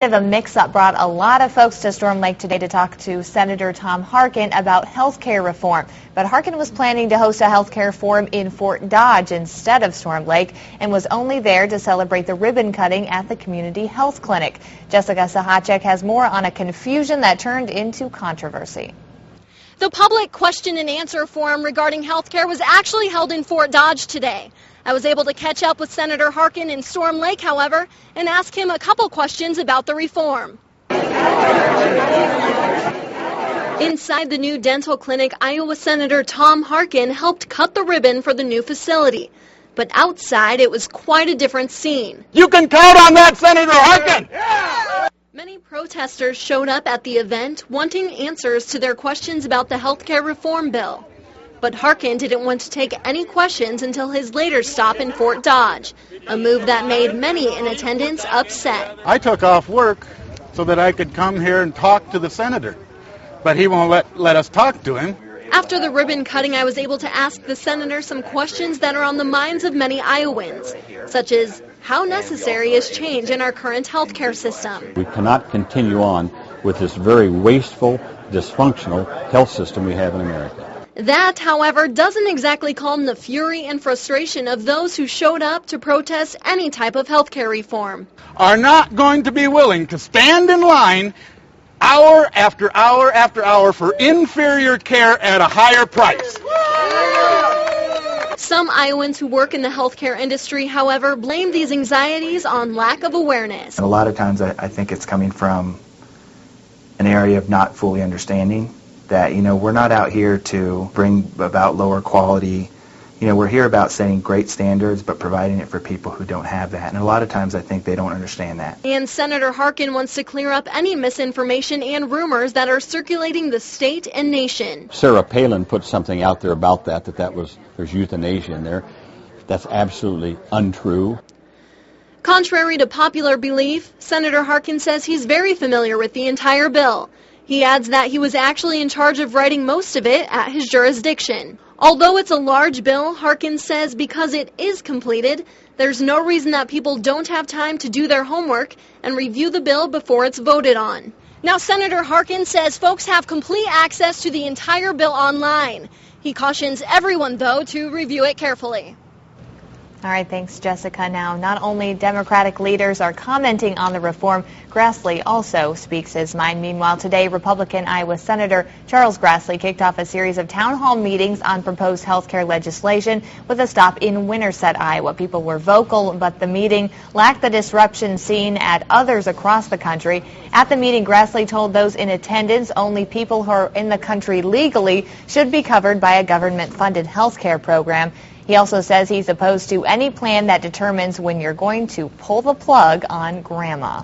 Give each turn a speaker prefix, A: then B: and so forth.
A: The mix-up brought a lot of folks to Storm Lake today to talk to Senator Tom Harkin about health care reform. But Harkin was planning to host a health care forum in Fort Dodge instead of Storm Lake and was only there to celebrate the ribbon cutting at the community health clinic. Jessica Sahacek has more on a confusion that turned into controversy.
B: The public question and answer forum regarding health care was actually held in Fort Dodge today. I was able to catch up with Senator Harkin in Storm Lake, however, and ask him a couple questions about the reform. Inside the new dental clinic, Iowa Senator Tom Harkin helped cut the ribbon for the new facility. But outside, it was quite a different scene.
C: You can count on that, Senator Harkin! Yeah!
B: Many protesters showed up at the event wanting answers to their questions about the health care reform bill. But Harkin didn't want to take any questions until his later stop in Fort Dodge, a move that made many in attendance upset.
C: I took off work so that I could come here and talk to the senator, but he won't let us talk to him.
B: After the ribbon cutting, I was able to ask the senator some questions that are on the minds of many Iowans, such as how necessary is change in our current health care system.
D: We cannot continue on with this very wasteful, dysfunctional health system we have in America.
B: That, however, doesn't exactly calm the fury and frustration of those who showed up to protest any type of health care reform.
C: Are not going to be willing to stand in line hour after hour after hour for inferior care at a higher price.
B: Some Iowans who work in the healthcare industry, however, blame these anxieties on lack of awareness.
E: And a lot of times I think it's coming from an area of not fully understanding that, we're not out here to bring about lower quality. We're here about setting great standards, but providing it for people who don't have that. And a lot of times I think they don't understand that.
B: And Senator Harkin wants to clear up any misinformation and rumors that are circulating the state and nation.
D: Sarah Palin put something out there about there's euthanasia in there. That's absolutely untrue.
B: Contrary to popular belief, Senator Harkin says he's very familiar with the entire bill. He adds that he was actually in charge of writing most of it at his jurisdiction. Although it's a large bill, Harkin says because it is completed, there's no reason that people don't have time to do their homework and review the bill before it's voted on. Now, Senator Harkin says folks have complete access to the entire bill online. He cautions everyone, though, to review it carefully.
A: All right, thanks, Jessica. Now, not only Democratic leaders are commenting on the reform, Grassley also speaks his mind. Meanwhile, today, Republican Iowa Senator Charles Grassley kicked off a series of town hall meetings on proposed health care legislation with a stop in Winterset, Iowa. People were vocal, but the meeting lacked the disruption seen at others across the country. At the meeting, Grassley told those in attendance only people who are in the country legally should be covered by a government-funded health care program. He also says he's opposed to any plan that determines when you're going to pull the plug on grandma.